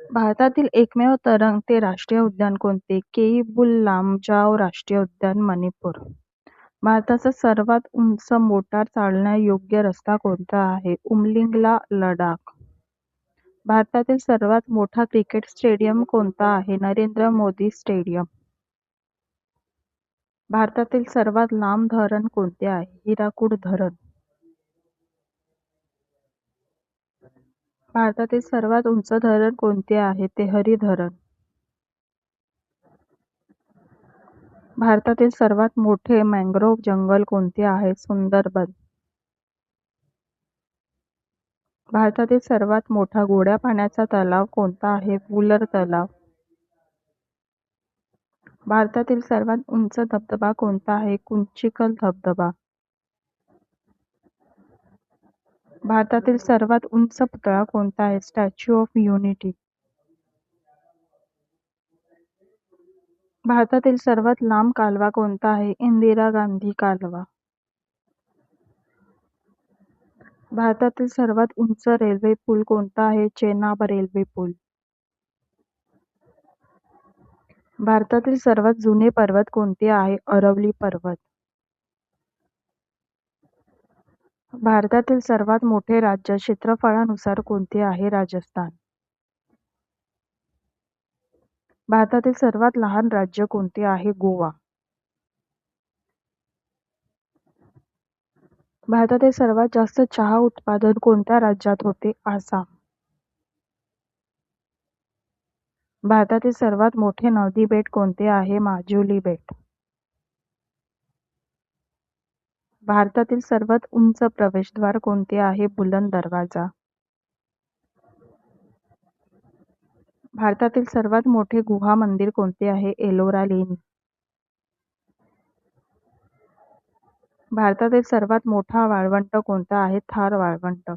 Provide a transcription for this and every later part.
भारतातील एकमेव तरंगते राष्ट्रीय उद्यान कोणते? केइबुल लामजाओ राष्ट्रीय उद्यान, मणिपूर. भारताचा सर्वात उंच मोटार चालण्यायोग्य रस्ता कोणता आहे? उमलिंगला, लडाख. भारतातील सर्वात मोठा क्रिकेट स्टेडियम कोणता आहे? नरेंद्र मोदी स्टेडियम. भारतातील सर्वात लांब धरण कोणते आहे? हिराकूड धरण. भारतातील सर्वात उंच धरण कोणते आहे? तेहरी धरण. भारतातील सर्वात मोठे मॅंग्रोव्ह जंगल कोणते आहे? सुंदरबन. भारतातील सर्वात मोठा गोड्या पाण्याचा तलाव कोणता आहे? वुलर तलाव. भारतातील सर्वात उंच धबधबा कोणता आहे? कुंचिकल धबधबा. भारतातील सर्वात उंच पुतळा कोणता आहे? Statue of unity. भारतातील सर्वात लांब कालवा कोणता आहे? इंदिरा गांधी कालवा. भारतातील सर्वात उंच रेल्वे पूल कोणता आहे? चेनाब रेल्वे पूल. भारतातील सर्वात जुने पर्वत कोणते आहे? अरवली पर्वत. भारतातील सर्वात मोठे राज्य क्षेत्रफळानुसार कोणते आहे? राजस्थान. भारतातील सर्वात लहान राज्य कोणते आहे? गोवा. भारतातील सर्वात जास्त चहा उत्पादन कोणत्या राज्यात होते? आसाम. भारतातील सर्वात मोठे नदी बेट कोणते आहे? माजुली बेट. भारतातील सर्वात उंच प्रवेशद्वार कोणते आहे? बुलंद दरवाजा. भारतातील सर्वात मोठे गुहा मंदिर कोणते आहे? एलोरा लेणी. भारतातील सर्वात मोठा वाळवंट कोणता आहे? थार वाळवंट.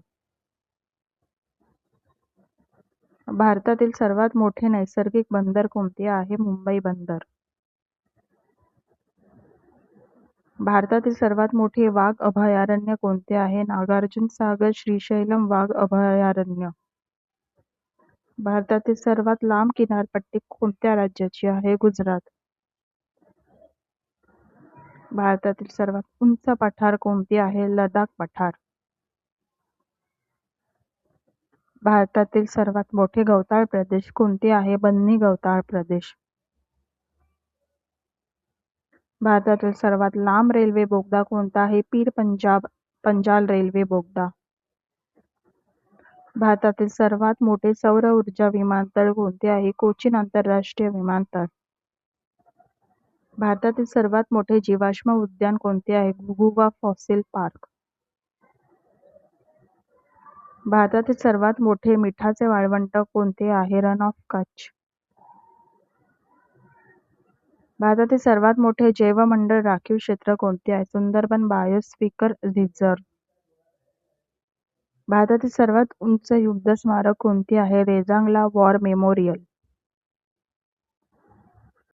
भारतातील सर्वात मोठे नैसर्गिक बंदर कोणते आहे? मुंबई बंदर. भारतातील सर्वात मोठे वाघ अभयारण्य कोणते आहे? नागार्जुन सागर श्रीशैलम वाघ अभयारण्य. भारतातील सर्वात लांब किनारपट्टी कोणत्या राज्याची आहे? गुजरात. भारतातील सर्वात उंच पठार कोणते आहे? लडाख पठार. भारतातील सर्वात मोठे गवताळ प्रदेश कोणते आहे? बन्नी गवताळ प्रदेश. भारतातील सर्वात लांब रेल्वे बोगदा कोणता आहे? पीर पंजाल रेल्वे बोगदा. भारतातील सर्वात मोठे सौर ऊर्जा विमानतळ कोणते आहे? कोचीन आंतरराष्ट्रीय विमानतळ. भारतातील सर्वात मोठे जीवाश्म उद्यान कोणते आहे? Ghughua fossil park. भारतातील सर्वात मोठे मिठाचे वाळवंट कोणते आहे? Run of Kutch. भारतातील सर्वात मोठे जैवमंडळ राखीव क्षेत्र कोणते आहे? Sundarban biosphere reserve. भारतातील सर्वात उंच युद्ध स्मारक कोणते आहे? Rezang La war memorial.